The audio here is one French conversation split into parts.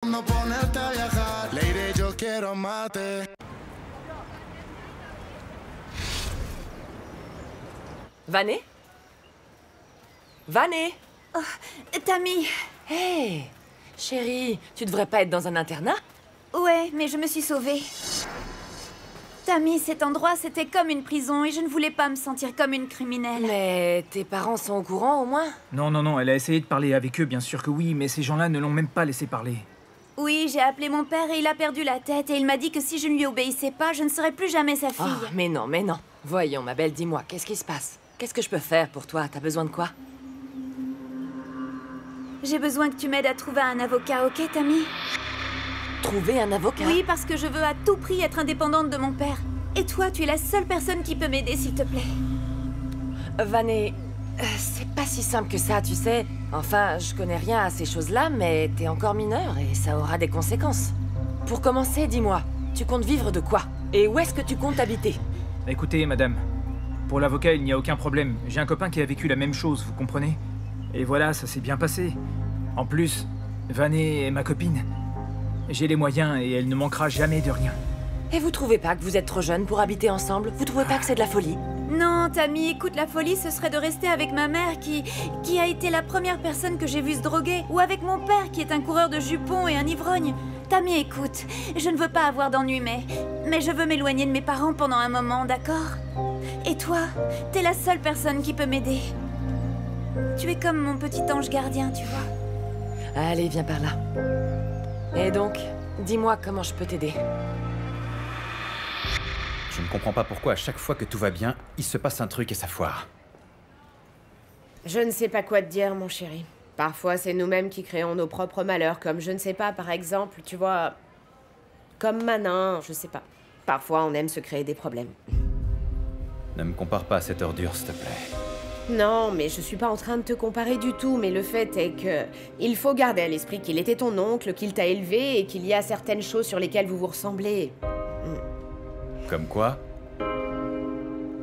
No ponerte a viajar, lady, yo quiero mate. Vané? Vané? Oh, Tammy. Hé, chérie, tu devrais pas être dans un internat? Ouais, mais je me suis sauvée. Tammy, cet endroit, c'était comme une prison et je ne voulais pas me sentir comme une criminelle. Mais tes parents sont au courant, au moins? Non, non, non, elle a essayé de parler avec eux, bien sûr que oui, mais ces gens-là ne l'ont même pas laissé parler. Oui, j'ai appelé mon père et il a perdu la tête et il m'a dit que si je ne lui obéissais pas, je ne serais plus jamais sa fille. Oh, mais non, mais non. Voyons, ma belle, dis-moi, qu'est-ce qui se passe? Qu'est-ce que je peux faire pour toi? T'as besoin de quoi? J'ai besoin que tu m'aides à trouver un avocat, ok, Tammy? Trouver un avocat? Oui, parce que je veux à tout prix être indépendante de mon père. Et toi, tu es la seule personne qui peut m'aider, s'il te plaît. Vané, c'est pas si simple que ça, tu sais. Enfin, je connais rien à ces choses-là, mais t'es encore mineure et ça aura des conséquences. Pour commencer, dis-moi, tu comptes vivre de quoi? Et où est-ce que tu comptes habiter? Écoutez, madame, pour l'avocat, il n'y a aucun problème. J'ai un copain qui a vécu la même chose, vous comprenez? Et voilà, ça s'est bien passé. En plus, Vané est ma copine. J'ai les moyens et elle ne manquera jamais de rien. Et vous trouvez pas que vous êtes trop jeunes pour habiter ensemble? Vous trouvez pas que c'est de la folie? Non, Tammy, écoute, la folie, ce serait de rester avec ma mère qui a été la première personne que j'ai vue se droguer. Ou avec mon père qui est un coureur de jupons et un ivrogne. Tammy, écoute, je ne veux pas avoir d'ennui, mais je veux m'éloigner de mes parents pendant un moment, d'accord? Et toi, t'es la seule personne qui peut m'aider. Tu es comme mon petit ange gardien, tu vois. Allez, viens par là. Et donc, dis-moi comment je peux t'aider. Je ne comprends pas pourquoi à chaque fois que tout va bien, il se passe un truc et ça foire. Je ne sais pas quoi te dire, mon chéri. Parfois, c'est nous-mêmes qui créons nos propres malheurs, comme je ne sais pas, par exemple, tu vois... Comme Manin, je sais pas. Parfois, on aime se créer des problèmes. Ne me compare pas à cette ordure, s'il te plaît. Non, mais je suis pas en train de te comparer du tout, mais le fait est que... Il faut garder à l'esprit qu'il était ton oncle, qu'il t'a élevé, et qu'il y a certaines choses sur lesquelles vous vous ressemblez. Comme quoi?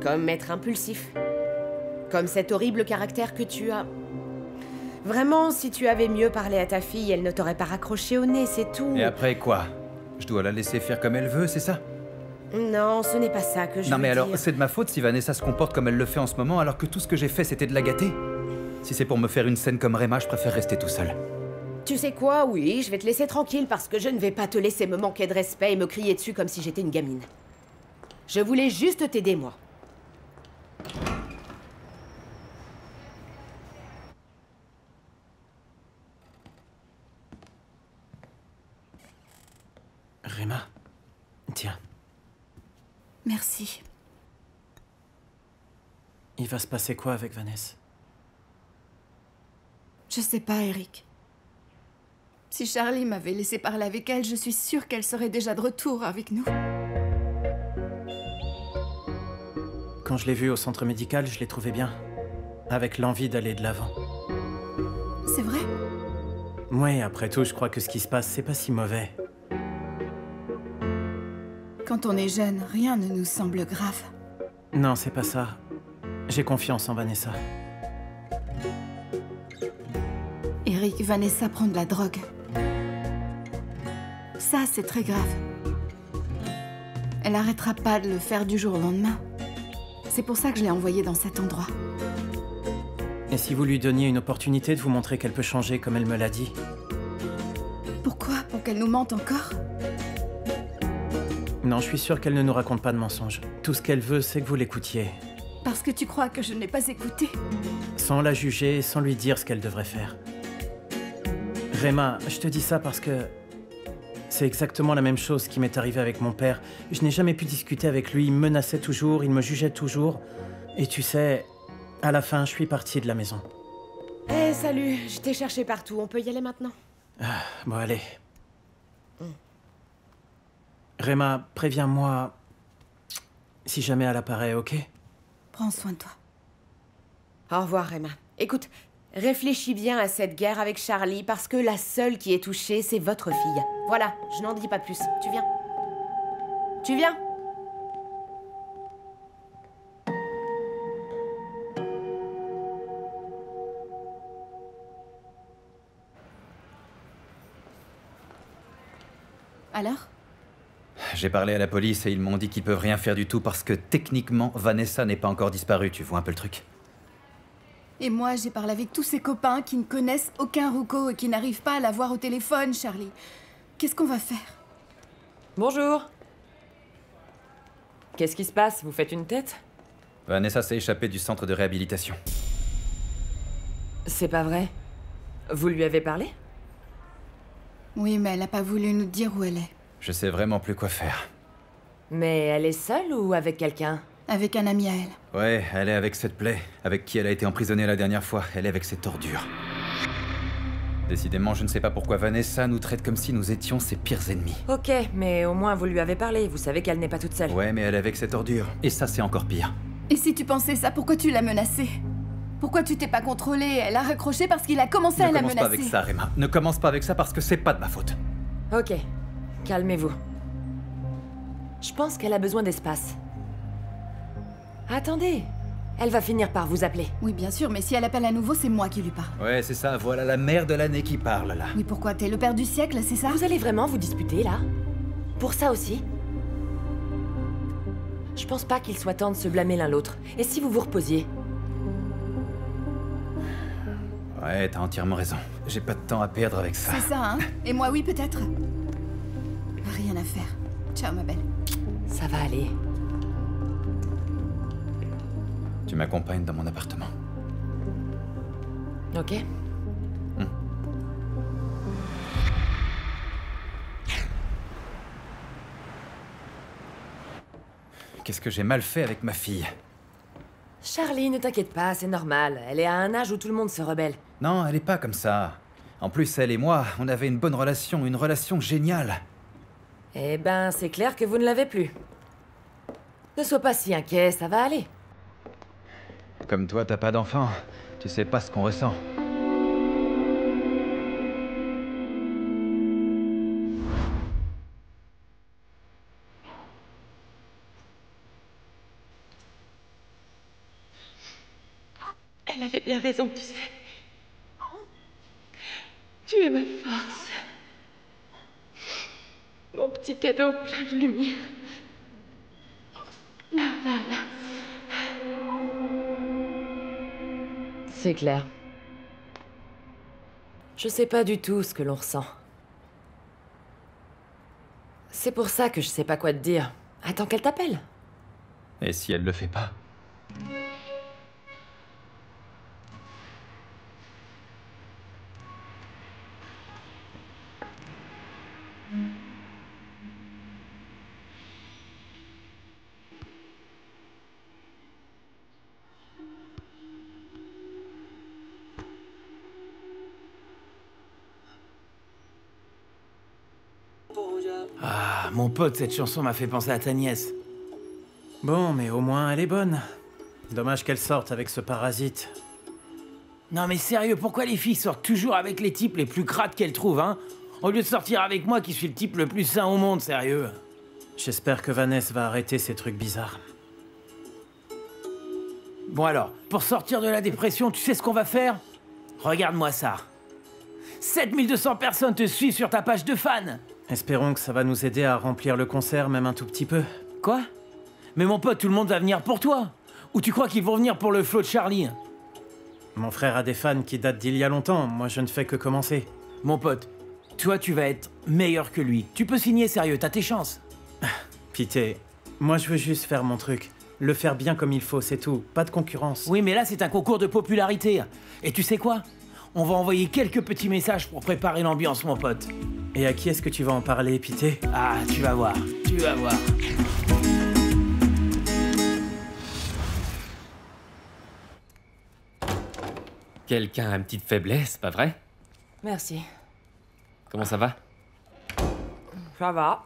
Comme être impulsif. Comme cet horrible caractère que tu as. Vraiment, si tu avais mieux parlé à ta fille, elle ne t'aurait pas raccroché au nez, c'est tout. Et après quoi? Je dois la laisser faire comme elle veut, c'est ça? Non, ce n'est pas ça que je Non veux mais alors, dire. c'est de ma faute si Vanessa se comporte comme elle le fait en ce moment, alors que tout ce que j'ai fait, c'était de la gâter? Si c'est pour me faire une scène comme Réma, je préfère rester tout seul. Tu sais quoi, oui, je vais te laisser tranquille parce que je ne vais pas te laisser me manquer de respect et me crier dessus comme si j'étais une gamine. Je voulais juste t'aider, moi. Réma, tiens, Merci. il va se passer quoi avec Vanessa? Je sais pas, Eric. Si Charlie m'avait laissé parler avec elle, je suis sûre qu'elle serait déjà de retour avec nous. Quand je l'ai vue au centre médical, je l'ai trouvée bien. Avec l'envie d'aller de l'avant. C'est vrai? Ouais, après tout, je crois que ce qui se passe, c'est pas si mauvais. Quand on est jeune, rien ne nous semble grave. Non, c'est pas ça. J'ai confiance en Vanessa. Eric, Vanessa prend de la drogue. Ça, c'est très grave. Elle arrêtera pas de le faire du jour au lendemain. C'est pour ça que je l'ai envoyée dans cet endroit. Et si vous lui donniez une opportunité de vous montrer qu'elle peut changer comme elle me l'a dit? Pourquoi? Pour qu'elle nous mente encore? Non, je suis sûr qu'elle ne nous raconte pas de mensonges. Tout ce qu'elle veut, c'est que vous l'écoutiez. Parce que tu crois que je ne l'ai pas écoutée? Sans la juger, sans lui dire ce qu'elle devrait faire. Réma, je te dis ça parce que... c'est exactement la même chose qui m'est arrivée avec mon père. Je n'ai jamais pu discuter avec lui, il me menaçait toujours, il me jugeait toujours. Et tu sais, à la fin, je suis partie de la maison. Eh, salut, je t'ai cherché partout, on peut y aller maintenant? Bon, allez. Réma, préviens-moi si jamais elle apparaît, ok? Prends soin de toi. Au revoir, Réma. Écoute, réfléchis bien à cette guerre avec Charlie, parce que la seule qui est touchée, c'est votre fille. Voilà, je n'en dis pas plus. Tu viens? Tu viens? Alors? J'ai parlé à la police et ils m'ont dit qu'ils peuvent rien faire du tout parce que techniquement, Vanessa n'est pas encore disparue, tu vois un peu le truc. Et moi, j'ai parlé avec tous ses copains qui ne connaissent aucun Ruko et qui n'arrivent pas à la voir au téléphone, Charlie. Qu'est-ce qu'on va faire? Bonjour. Qu'est-ce qui se passe? Vous faites une tête? Vanessa s'est échappée du centre de réhabilitation. C'est pas vrai. Vous lui avez parlé? Oui, mais elle n'a pas voulu nous dire où elle est. Je sais vraiment plus quoi faire. Mais elle est seule ou avec quelqu'un? Avec un ami à elle. Ouais, elle est avec cette plaie, avec qui elle a été emprisonnée la dernière fois. Elle est avec ses tordures. Décidément, je ne sais pas pourquoi Vanessa nous traite comme si nous étions ses pires ennemis. Ok, mais au moins vous lui avez parlé. Vous savez qu'elle n'est pas toute seule. Ouais, mais elle est avec ses tordures. Et ça, c'est encore pire. Et si tu pensais ça, pourquoi tu l'as menacée? Pourquoi tu t'es pas contrôlé? Elle a raccroché parce qu'il a commencé à la menacer. Ne commence pas avec ça, Rema. Ne commence pas avec ça parce que c'est pas de ma faute. Ok, calmez-vous. Je pense qu'elle a besoin d'espace. Attendez, elle va finir par vous appeler. Oui, bien sûr, mais si elle appelle à nouveau, c'est moi qui lui parle. Ouais, c'est ça, voilà la mère de l'année qui parle, là. Oui, pourquoi? T'es le père du siècle, c'est ça? Vous allez vraiment vous disputer, là? Pour ça aussi? Je pense pas qu'il soit temps de se blâmer l'un l'autre. Et si vous vous reposiez? Ouais, t'as entièrement raison. J'ai pas de temps à perdre avec ça. C'est ça, hein? Et moi, oui, peut-être? Rien à faire. Ciao, ma belle. Ça va aller. Tu m'accompagnes dans mon appartement. Ok? Qu'est-ce que j'ai mal fait avec ma fille? Charlie, ne t'inquiète pas, c'est normal. Elle est à un âge où tout le monde se rebelle. Non, elle est pas comme ça. En plus, elle et moi, on avait une bonne relation, une relation géniale. Eh ben, c'est clair que vous ne l'avez plus. Ne sois pas si inquiet, ça va aller. Comme toi, t'as pas d'enfant. Tu sais pas ce qu'on ressent. Elle avait bien raison, tu sais. Tu es ma force. Mon petit cadeau plein de lumière. Là, là, là. C'est clair. Je sais pas du tout ce que l'on ressent. C'est pour ça que je sais pas quoi te dire. Attends qu'elle t'appelle. Et si elle le fait pas? Ah, mon pote, cette chanson m'a fait penser à ta nièce. Bon, mais au moins elle est bonne. Dommage qu'elle sorte avec ce parasite. Non mais sérieux, pourquoi les filles sortent toujours avec les types les plus crades qu'elles trouvent, hein? Au lieu de sortir avec moi qui suis le type le plus sain au monde, sérieux. J'espère que Vanessa va arrêter ces trucs bizarres. Bon alors, pour sortir de la dépression, tu sais ce qu'on va faire? Regarde-moi ça. 7200 personnes te suivent sur ta page de fans. Espérons que ça va nous aider à remplir le concert, même un tout petit peu. Quoi? Mais mon pote, tout le monde va venir pour toi. Ou tu crois qu'ils vont venir pour le flow de Charlie? Mon frère a des fans qui datent d'il y a longtemps, moi je ne fais que commencer. Mon pote, toi tu vas être meilleur que lui. Tu peux signer, sérieux, t'as tes chances. Pité, moi je veux juste faire mon truc. Le faire bien comme il faut, c'est tout. Pas de concurrence. Oui, mais là c'est un concours de popularité. Et tu sais quoi? On va envoyer quelques petits messages pour préparer l'ambiance, mon pote. Et à qui est-ce que tu vas en parler, Pité? Ah, tu vas voir, tu vas voir. Quelqu'un a une petite faiblesse, pas vrai? Merci. Comment ça va? Ça va.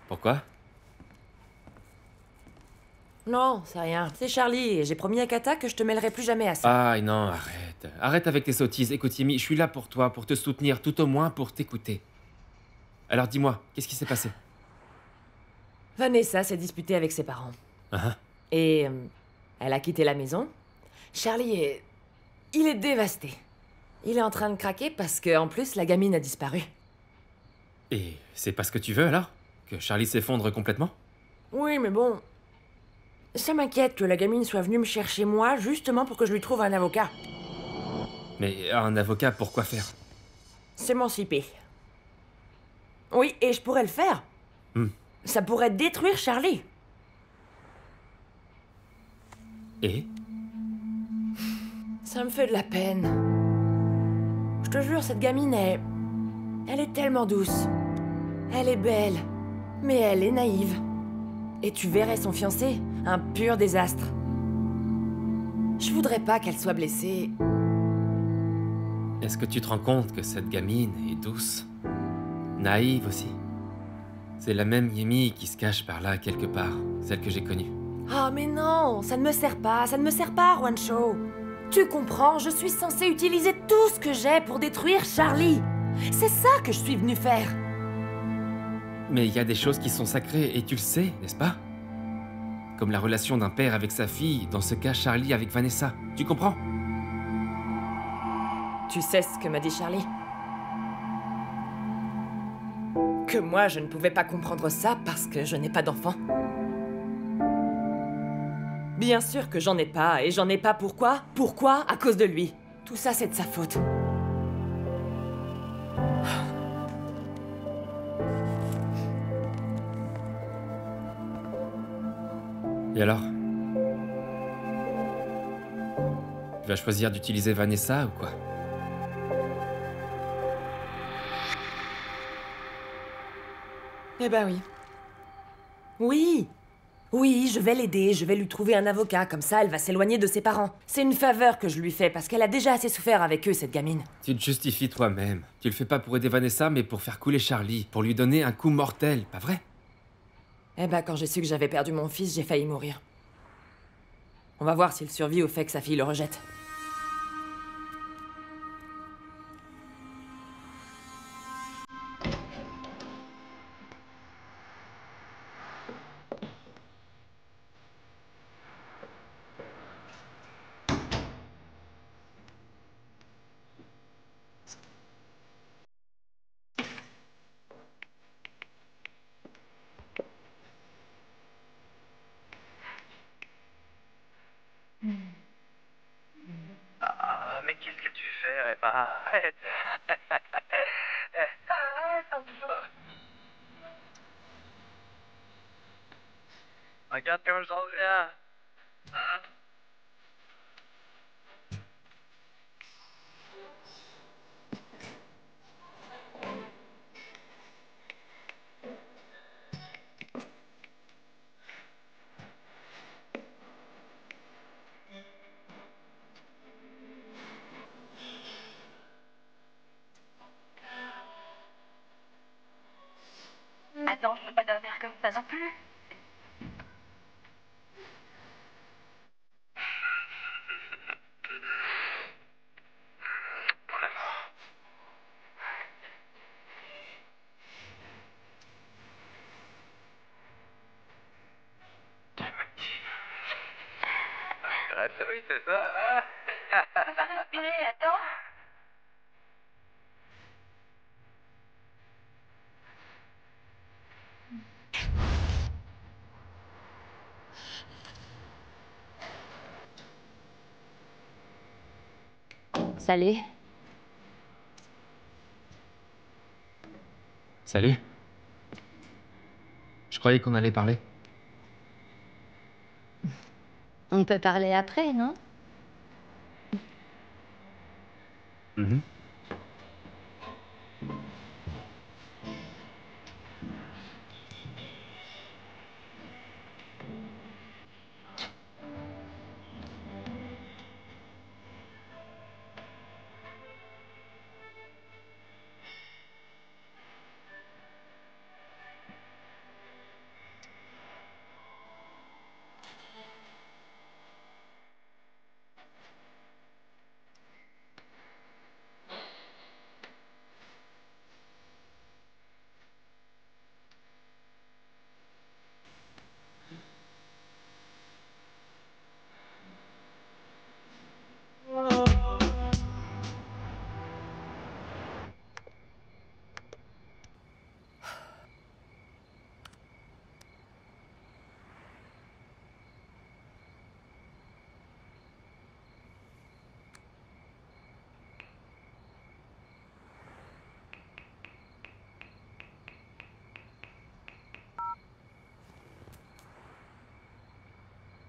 Pourquoi? Non, c'est rien. C'est Charlie, et j'ai promis à Kata que je te mêlerai plus jamais à ça. Ah non, arrête. Arrête avec tes sottises. Écoute, Yemi, je suis là pour toi, pour te soutenir, tout au moins pour t'écouter. Alors dis-moi, qu'est-ce qui s'est passé? Vanessa s'est disputée avec ses parents. Et elle a quitté la maison. Charlie est... Il est dévasté. Il est en train de craquer parce que, en plus, la gamine a disparu. Et c'est pas ce que tu veux alors? Que Charlie s'effondre complètement? Oui, mais bon... Ça m'inquiète que la gamine soit venue me chercher moi, justement pour que je lui trouve un avocat. Mais un avocat pour quoi faire? S'émanciper. Oui, et je pourrais le faire. Ça pourrait détruire Charlie. Et? Ça me fait de la peine. Je te jure, cette gamine est... Elle est tellement douce. Elle est belle. Mais elle est naïve. Et tu verrais son fiancé, un pur désastre. Je voudrais pas qu'elle soit blessée. Est-ce que tu te rends compte que cette gamine est douce? Naïve aussi? C'est la même Yemi qui se cache par là quelque part, celle que j'ai connue. Ah mais non, ça ne me sert pas, Juancho. Tu comprends, je suis censée utiliser tout ce que j'ai pour détruire Charlie. C'est ça que je suis venue faire. Mais il y a des choses qui sont sacrées, et tu le sais, n'est-ce pas? Comme la relation d'un père avec sa fille, dans ce cas Charlie avec Vanessa. Tu comprends? Tu sais ce que m'a dit Charlie? Que moi, je ne pouvais pas comprendre ça parce que je n'ai pas d'enfant. Bien sûr que j'en ai pas, et j'en ai pas pourquoi? Pourquoi? À cause de lui. Tout ça, c'est de sa faute. Et alors? Tu vas choisir d'utiliser Vanessa ou quoi? Eh ben oui. Oui! Oui, je vais l'aider, je vais lui trouver un avocat, comme ça elle va s'éloigner de ses parents. C'est une faveur que je lui fais, parce qu'elle a déjà assez souffert avec eux, cette gamine. Tu te justifies toi-même. Tu le fais pas pour aider Vanessa, mais pour faire couler Charlie, pour lui donner un coup mortel, pas vrai? Eh ben, quand j'ai su que j'avais perdu mon fils, j'ai failli mourir. On va voir s'il survit au fait que sa fille le rejette. Ah, mais qu'est-ce que tu fais, Emma? Arrête. Arrête un peu. Regarde comme j'en viens. Hein? Attends, je peux pas dormir comme ça non plus. Oui, c'est ça. Va respirer, attends. Salut. Salut. Je croyais qu'on allait parler. On peut parler après, non? Mhm.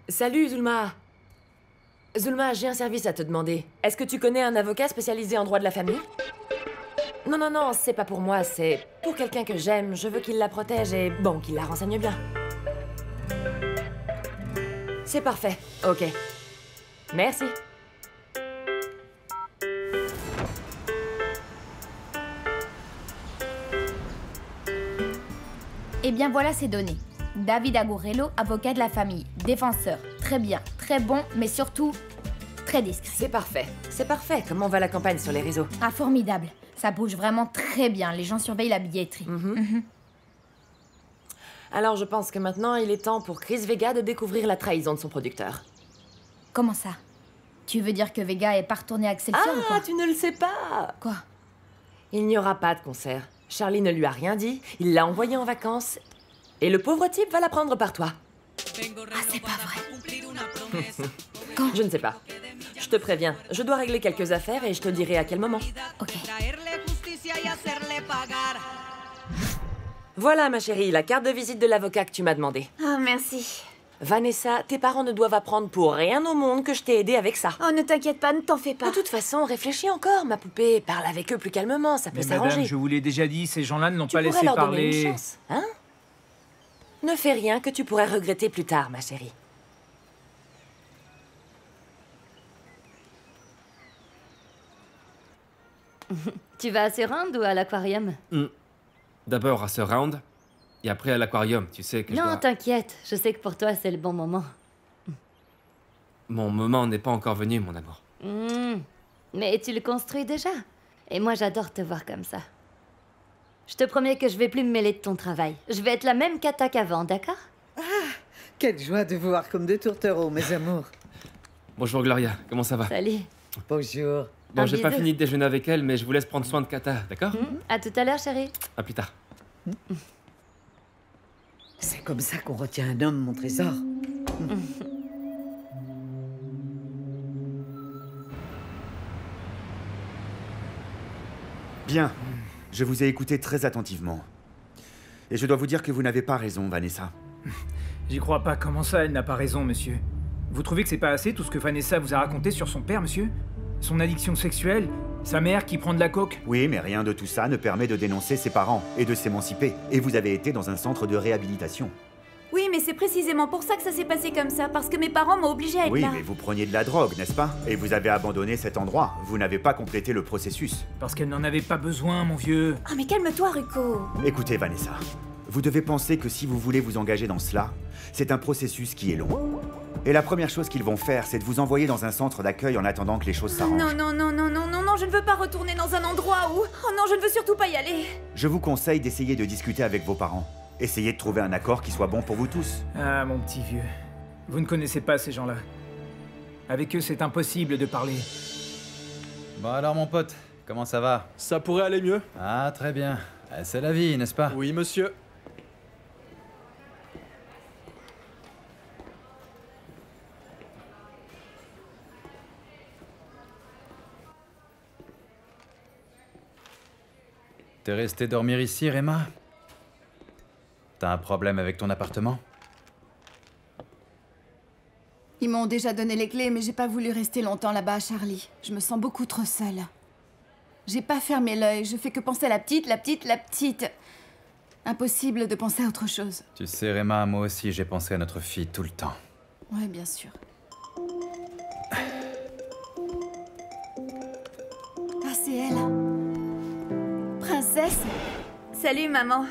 Salut, Zulma. Zulma, j'ai un service à te demander. Est-ce que tu connais un avocat spécialisé en droit de la famille? Non, non, non, c'est pas pour moi, c'est pour quelqu'un que j'aime. Je veux qu'il la protège et, bon, qu'il la renseigne bien. C'est parfait. Ok. Merci. Eh bien voilà, c'est donné. David Agurello, avocat de la famille, défenseur. Très bien, très bon, mais surtout très discret. C'est parfait. C'est parfait. Comment va la campagne sur les réseaux? Ah, formidable. Ça bouge vraiment très bien. Les gens surveillent la billetterie. Alors, je pense que maintenant, il est temps pour Chris Vega de découvrir la trahison de son producteur. Comment ça? Tu veux dire que Vega est pas retourné à Excelsior ou quoi? Ah, tu ne le sais pas! Quoi? Il n'y aura pas de concert. Charlie ne lui a rien dit, il l'a envoyé en vacances. Et le pauvre type va la prendre par toi. Ah, c'est pas vrai. Je ne sais pas. Je te préviens, je dois régler quelques affaires et je te dirai à quel moment. Ok. Voilà, ma chérie, la carte de visite de l'avocat que tu m'as demandé. Ah, merci. Vanessa, tes parents ne doivent apprendre pour rien au monde que je t'ai aidé avec ça. Oh, ne t'inquiète pas, ne t'en fais pas. De toute façon, réfléchis encore, ma poupée. Parle avec eux plus calmement, ça peut Mais s'arranger. madame, je vous l'ai déjà dit, ces gens-là ne l'ont pas Tu pourrais laissé leur donner parler. une chance, hein? Ne fais rien que tu pourrais regretter plus tard, ma chérie. Tu vas à Surround ou à l'aquarium? D'abord à ce round, et après à l'aquarium, tu sais que je Non, dois... t'inquiète, je sais que pour toi c'est le bon moment. Mon moment n'est pas encore venu, mon amour. Mais tu le construis déjà. Et moi j'adore te voir comme ça. Je te promets que je vais plus me mêler de ton travail. Je vais être la même cata qu'avant, d'accord? Quelle joie de vous voir comme deux tourtereaux, mes amours. Bonjour Gloria, comment ça va? Salut. Bonjour. Bon, j'ai pas bisou. fini de déjeuner avec elle, mais je vous laisse prendre soin de Kata, d'accord? À tout à l'heure, chérie. À plus tard. C'est comme ça qu'on retient un homme, mon trésor. Bien. Je vous ai écouté très attentivement. Et je dois vous dire que vous n'avez pas raison, Vanessa. J'y crois pas. Comment ça, elle n'a pas raison, monsieur? Vous trouvez que c'est pas assez tout ce que Vanessa vous a raconté sur son père, monsieur? Son addiction sexuelle? Sa mère qui prend de la coke? Oui, mais rien de tout ça ne permet de dénoncer ses parents et de s'émanciper. Et vous avez été dans un centre de réhabilitation. Oui, mais c'est précisément pour ça que ça s'est passé comme ça, parce que mes parents m'ont obligée à être Oui, là. mais vous preniez de la drogue, n'est-ce pas? Et vous avez abandonné cet endroit. Vous n'avez pas complété le processus. Parce qu'elle n'en avait pas besoin, mon vieux. Ah, mais calme-toi, Ruko. Écoutez, Vanessa. Vous devez penser que si vous voulez vous engager dans cela, c'est un processus qui est long. Et la première chose qu'ils vont faire, c'est de vous envoyer dans un centre d'accueil en attendant que les choses s'arrangent. Non, non, non, non, non, non, non, je ne veux pas retourner dans un endroit où... Oh non, je ne veux surtout pas y aller. Je vous conseille d'essayer de discuter avec vos parents. Essayez de trouver un accord qui soit bon pour vous tous. Ah, mon petit vieux. Vous ne connaissez pas ces gens-là. Avec eux, c'est impossible de parler. Bon alors, mon pote, comment ça va? Ça pourrait aller mieux. Ah, très bien. C'est la vie, n'est-ce pas? Oui, monsieur. T'es resté dormir ici, Réma? T'as un problème avec ton appartement? Ils m'ont déjà donné les clés, mais j'ai pas voulu rester longtemps là-bas, Charlie. Je me sens beaucoup trop seule. J'ai pas fermé l'œil, je fais que penser à la petite, la petite, la petite. Impossible de penser à autre chose. Tu sais, Réma, moi aussi, j'ai pensé à notre fille tout le temps. Ouais, bien sûr. Ah, c'est elle. Princesse? Salut, maman.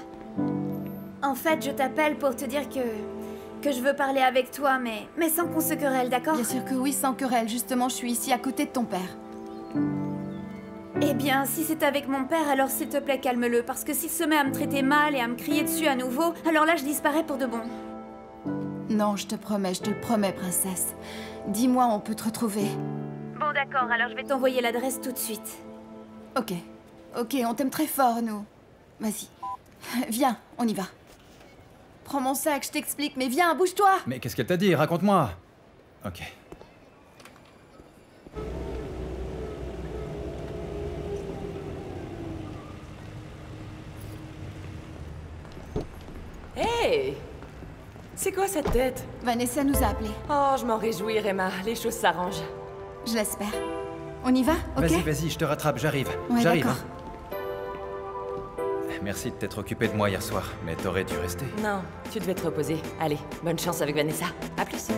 En fait, je t'appelle pour te dire que je veux parler avec toi, mais sans qu'on se querelle, d'accord? Bien sûr que oui, sans querelle. Justement, je suis ici à côté de ton père. Eh bien, si c'est avec mon père, alors s'il te plaît, calme-le. Parce que s'il se met à me traiter mal et à me crier dessus à nouveau, alors là, je disparais pour de bon. Non, je te le promets, princesse. Dis-moi, on peut te retrouver. Bon, d'accord, alors je vais t'envoyer l'adresse tout de suite. Ok. Ok, on t'aime très fort, nous. Vas-y. Viens, on y va. Prends mon sac, je t'explique, mais viens, bouge-toi! Mais qu'est-ce qu'elle t'a dit? Raconte-moi! Ok. Hey! C'est quoi cette tête? Vanessa nous a appelés. Oh, je m'en réjouis, Emma. Les choses s'arrangent. Je l'espère. On y va, ok? Vas-y, je te rattrape, j'arrive. Ouais, J'arrive. d'accord. Merci de t'être occupé de moi hier soir, mais t'aurais dû rester. Non, tu devais te reposer. Allez, bonne chance avec Vanessa. À plus.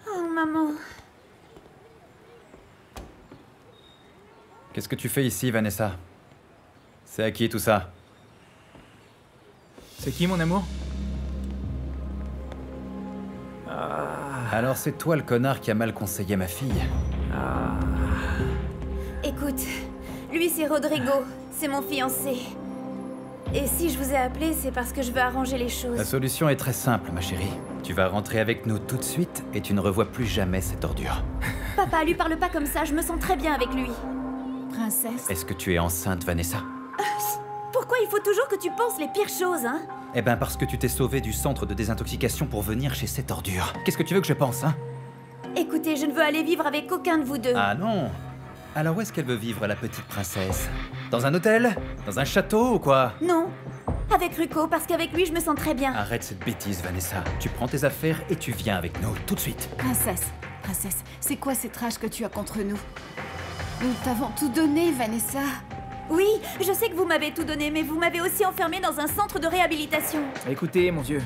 Oh, maman. Qu'est-ce que tu fais ici, Vanessa? C'est à qui tout ça? C'est qui, mon amour? Alors c'est toi le connard qui a mal conseillé ma fille. Écoute, lui c'est Rodrigo, c'est mon fiancé. Et si je vous ai appelé, c'est parce que je veux arranger les choses. La solution est très simple, ma chérie. Tu vas rentrer avec nous tout de suite et tu ne revois plus jamais cette ordure. Papa, lui parle pas comme ça, je me sens très bien avec lui. Princesse. Est-ce que tu es enceinte, Vanessa? Pourquoi il faut toujours que tu penses les pires choses, hein? Eh ben parce que tu t'es sauvée du centre de désintoxication pour venir chez cette ordure. Qu'est-ce que tu veux que je pense, hein? Écoutez, je ne veux aller vivre avec aucun de vous deux. Ah non? Alors où est-ce qu'elle veut vivre, la petite princesse? Dans un hôtel? Dans un château ou quoi? Non, avec Ruko, parce qu'avec lui je me sens très bien. Arrête cette bêtise, Vanessa. Tu prends tes affaires et tu viens avec nous, tout de suite. Princesse, c'est quoi cette rage que tu as contre nous? Nous t'avons tout donné, Vanessa. Oui, je sais que vous m'avez tout donné, mais vous m'avez aussi enfermé dans un centre de réhabilitation. Écoutez, mon vieux,